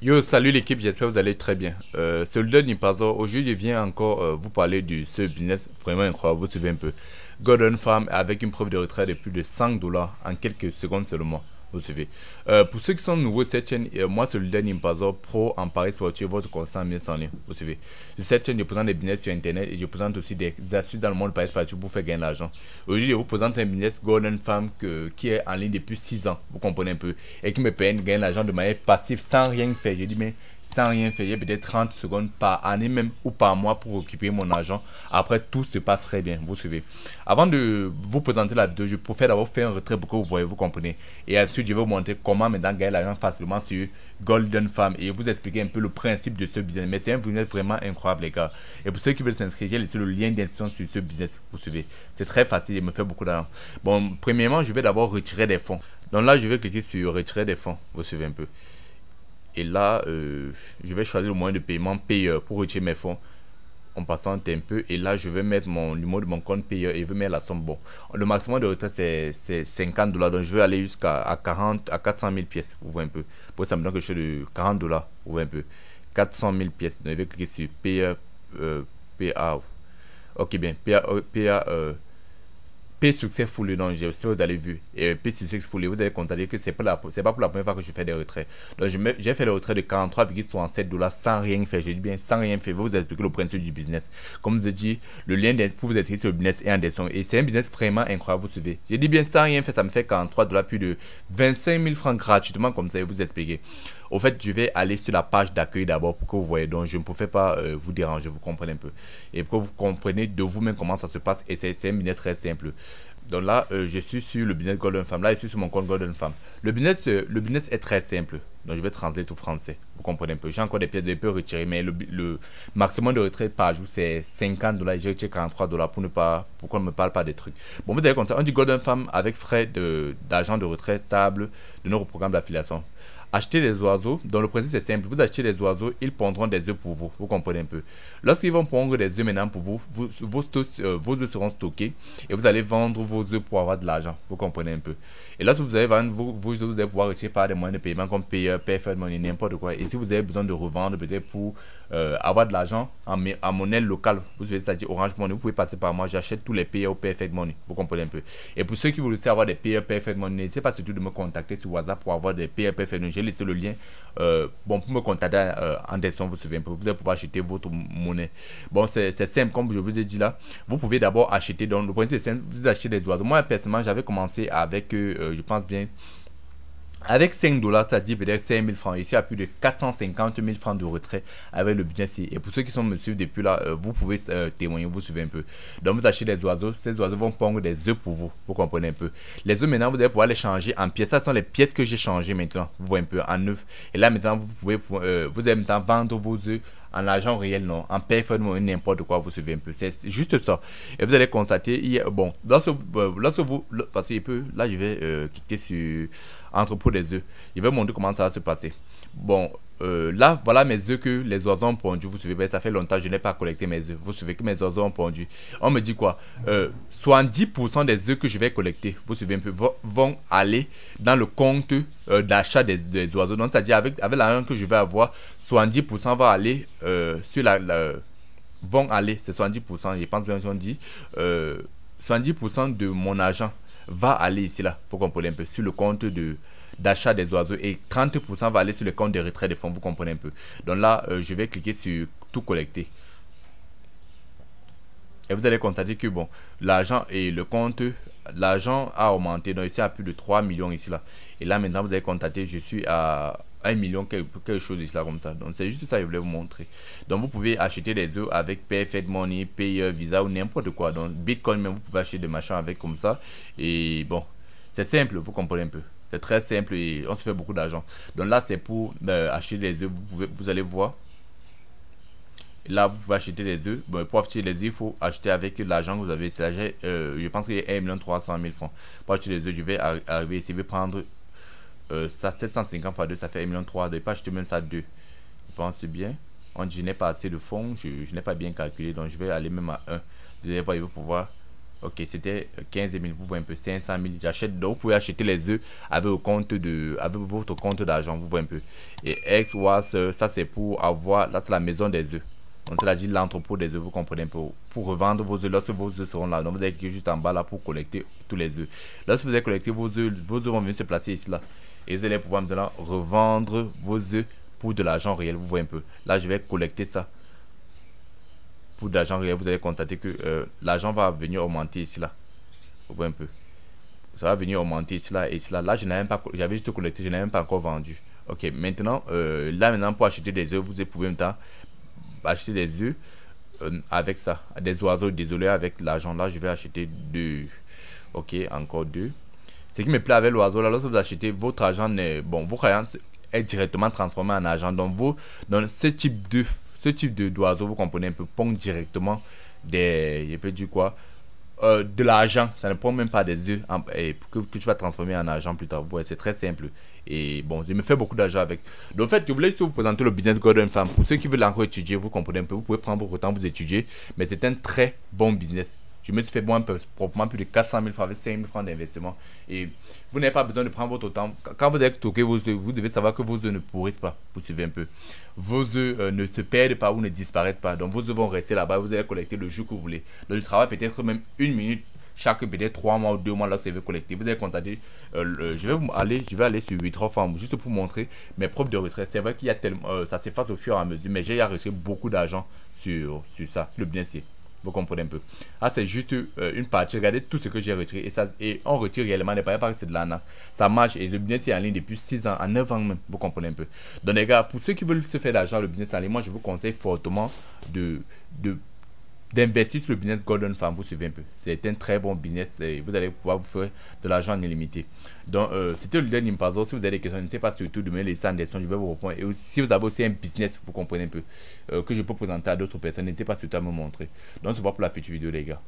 Yo, salut l'équipe, j'espère que vous allez très bien. C'est le Nipazo. Aujourd'hui, je viens encore vous parler de ce business vraiment incroyable. Vous suivez un peu. Gordon Farm avec une preuve de retrait de plus de 100 dollars en quelques secondes seulement. Vous suivez. Pour ceux qui sont nouveaux sur cette chaîne, moi c'est le dernier Nipazo pro en Paris sportif, votre constant bien en ligne. Vous suivez. Sur cette chaîne, je présente des business sur internet et je présente aussi des astuces dans le monde Paris sportif pour faire gagner de l'argent. Aujourd'hui, je vous présente un business Gordon Farm qui est en ligne depuis 6 ans. Vous comprenez un peu. Et qui me permet de gagner de l'argent de manière passive sans rien faire. Je dis, mais sans rien faire, il y a peut-être 30 secondes par année même ou par mois pour occuper mon argent. Après, tout se passe très bien. Vous suivez. Avant de vous présenter la vidéo, je préfère d'abord faire un retrait pour que vous voyez, vous comprenez. Et ensuite, je vais vous montrer comment maintenant gagner l'argent facilement sur Golden Farm et vous expliquer un peu le principe de ce business. Mais c'est un business vraiment incroyable, les gars. Et pour ceux qui veulent s'inscrire, j'ai laissé le lien d'inscription sur ce business. Vous suivez. C'est très facile et me fait beaucoup d'argent. Bon, premièrement, je vais d'abord retirer des fonds. Donc là, je vais cliquer sur retirer des fonds. Vous suivez un peu. Et là, je vais choisir le moyen de paiement payeur pour retirer mes fonds en passant un peu. Et là, je vais mettre le numéro de mon compte payeur et je vais mettre la somme. Bon, le maximum de retrait, c'est 50 dollars. Donc, je vais aller jusqu'à 40, à 400 000 pièces. Vous voyez un peu. Pour ça, me donne quelque chose de 40 dollars. Vous voyez un peu. 400 000 pièces. Donc, je vais cliquer sur payeur. PA. Ok, bien. P successfully, donc si vous avez vu, et P successfully, vous allez constater que c'est pas pour la première fois que je fais des retraits. Donc j'ai fait le retrait de 43,67 dollars sans rien faire. Je dis bien sans rien faire. Je vais vous expliquer le principe du business. Comme je dis, le lien pour vous expliquer sur le business est en dessin. Et c'est un business vraiment incroyable, vous suivez. J'ai dit bien sans rien faire, ça me fait 43 dollars, plus de 25 000 francs gratuitement, comme ça, je vais vous expliquer. Au fait, je vais aller sur la page d'accueil d'abord pour que vous voyez. Donc, je ne pouvais pas vous déranger, vous comprenez un peu. Et pour que vous compreniez de vous-même comment ça se passe. Et c'est un business très simple. Donc là, je suis sur le business Golden Farm. Là, je suis sur mon compte Golden Farm. Le business est très simple. Donc, je vais translater tout français. Vous comprenez un peu. J'ai encore des pièces de peu retirées, mais le maximum de retrait par jour, c'est 50 dollars. J'ai retiré 43 dollars pourquoi on ne me parle pas des trucs. Bon, vous avez compris. On dit Golden Farm avec frais d'argent de retrait stable de notre programme d'affiliation. Acheter des oiseaux, donc le principe c'est simple, vous achetez des oiseaux, ils pondront des œufs pour vous, vous comprenez un peu. Lorsqu'ils vont pondre des œufs maintenant pour vous, vos œufs seront stockés et vous allez vendre vos œufs pour avoir de l'argent, vous comprenez un peu. Et lorsque vous allez vendre vos œufs, vous allez pouvoir retirer par des moyens de paiement comme Payer, PayFed Money, n'importe quoi. Et si vous avez besoin de revendre peut-être pour avoir de l'argent en monnaie locale, vous savez, c'est-à-dire Orange Money, vous pouvez passer par moi, j'achète tous les Payer au PayFed Money, vous comprenez un peu. Et pour ceux qui veulent aussi avoir des Payer, PayFed Money, n'hésitez pas surtout de me contacter sur WhatsApp pour avoir des Payer, PayFed Money. J'ai laissé le lien bon, pour me contacter en dessin, vous savez un peu, vous allez pouvoir acheter votre monnaie. Bon, c'est simple, comme je vous ai dit là. Vous pouvez d'abord acheter, donc le principe c'est simple, vous achetez des oiseaux. Moi, personnellement, j'avais commencé avec, je pense bien, avec 5 dollars, c'est-à-dire peut-être 5 000 francs. Ici, il y a plus de 450 000 francs de retrait avec le business. Et pour ceux qui sont me suivent depuis là, vous pouvez témoigner, vous suivez un peu. Donc, vous achetez des oiseaux. Ces oiseaux vont pondre des œufs pour vous. Vous comprenez un peu. Les œufs, maintenant, vous allez pouvoir les changer en pièces. Ça sont les pièces que j'ai changées maintenant. Vous voyez un peu en œufs. Et là, maintenant, vous allez maintenant vendre vos œufs en argent réel, non, en paiement, n'importe quoi, vous suivez un peu. C'est juste ça. Et vous allez constater, bon, lorsque vous, parce qu'il peut, là, je vais cliquer sur entrepôt des œufs. Je vais vous montrer comment ça va se passer. Bon, là, voilà mes œufs que les oiseaux ont pondus. Vous suivez, ça fait longtemps que je n'ai pas collecté mes œufs. Vous suivez que mes oiseaux ont pondu. On me dit quoi 70% des œufs que je vais collecter, vous suivez un peu, vont aller dans le compte d'achat des oiseaux. Donc, c'est-à-dire avec l'argent que je vais avoir, 70% va aller sur vont aller, c'est 70%, je pense bien qu'on dit, 70% de mon argent va aller ici là, vous comprenez un peu, sur le compte d'achat des oiseaux et 30% va aller sur le compte de retrait des fonds, vous comprenez un peu. Donc là, je vais cliquer sur tout collecter. Et vous allez constater que bon, l'argent et le compte, l'argent a augmenté. Donc ici, à plus de 3 millions ici là. Et là maintenant, vous allez constater, je suis à 1 million quelque chose ici là comme ça. Donc c'est juste ça que je voulais vous montrer. Donc vous pouvez acheter des œufs avec PayFed Money, Payer, Visa ou n'importe quoi. Donc Bitcoin, même vous pouvez acheter des machins avec comme ça. Et bon, c'est simple, vous comprenez un peu. C'est très simple et on se fait beaucoup d'argent. Donc là, c'est pour acheter des œufs. Vous allez voir. Là, vous pouvez acheter des œufs. Bon, pour acheter les œufs, il faut acheter avec l'argent que vous avez. Je pense qu'il y a 1 300 000 francs. Pour acheter les œufs, je vais arriver ici. Je vais prendre ça, 750 fois 2, ça fait 1 300 000. Je vais pas acheter même ça 2. Je pense bien. Je n'ai pas assez de fonds. Je n'ai pas bien calculé. Donc, je vais aller même à 1. Vous allez voir, il va pouvoir Ok, c'était 15 000, vous voyez un peu, 500 000. J'achète, donc vous pouvez acheter les œufs avec, avec votre compte d'argent, vous voyez un peu. Et X, was, ça c'est pour avoir, là c'est la maison des œufs. Donc c'est-à-dire l'entrepôt des œufs, vous comprenez un peu. Pour revendre vos œufs, lorsque vos œufs seront là. Donc vous allez cliquer juste en bas là pour collecter tous les œufs. Lorsque vous allez collecter vos œufs vont venir se placer ici là. Et vous allez pouvoir maintenant revendre vos œufs pour de l'argent réel, vous voyez un peu. Là je vais collecter ça. Pour de l'argent réel, vous allez constater que l'argent va venir augmenter ici là. Vous voyez un peu. Ça va venir augmenter ici là et ici là. Là, je n'ai même pas, j'avais juste collecté, je n'ai même pas encore vendu. Ok, maintenant, là maintenant pour acheter des œufs, vous pouvez maintenant acheter des œufs avec ça, des oiseaux. Désolé, avec l'argent là, je vais acheter deux. Ok, encore deux. Ce qui me plaît avec l'oiseau là, lorsque vous achetez, votre argent est bon, votre argent est directement transformé en argent. Donc vous, dans ce type de d'oiseau, vous comprenez un peu, pond directement des, je peux dire quoi, de l'argent. Ça ne prend même pas des œufs que tu vas transformer en argent plus tard. Ouais, c'est très simple. Et bon, je me fais beaucoup d'argent avec. Donc, en fait, je voulais juste vous présenter le business Golden Farm. Pour ceux qui veulent encore étudier, vous comprenez un peu, vous pouvez prendre votre temps, vous étudier. Mais c'est un très bon business. Je me suis fait bon, proprement plus de 400 000 francs avec 5 000 francs d'investissement. Et vous n'avez pas besoin de prendre votre temps. Quand vous allez stocker vos œufs, vous devez savoir que vos œufs ne pourrissent pas. Vous suivez un peu. Vos œufs ne se perdent pas ou ne disparaissent pas. Donc vos œufs vont rester là-bas. Vous allez collecter le jour que vous voulez. Donc le travail peut-être même une minute chaque peut-être 3 mois ou 2 mois là vous avez collecté. Vous allez contacter. Je vais aller sur Withdraw Farm juste pour montrer mes preuves de retrait. C'est vrai qu'il y a tellement. Ça s'efface au fur et à mesure. Mais j'ai reçu beaucoup d'argent sur ça. Sur le bien-être. Vous comprenez un peu. Ah, c'est juste une partie. Regardez tout ce que j'ai retiré. Et on retire réellement des paris parce que c'est de l'ANA. Ça marche. Et le business est en ligne depuis 6 ans, à 9 ans même. Vous comprenez un peu. Donc, les gars, pour ceux qui veulent se faire d'argent, le business en ligne, moi, je vous conseille fortement d'investir sur le business Golden Farm. Vous suivez un peu. C'est un très bon business et vous allez pouvoir vous faire de l'argent en illimité. Donc, c'était le leader Nimpazo. Si vous avez des questions, n'hésitez pas surtout de me laisser en description. Je vais vous répondre. Et aussi, si vous avez aussi un business, vous comprenez un peu, que je peux présenter à d'autres personnes, n'hésitez pas surtout à me montrer. Donc, on se voit pour la future vidéo, les gars.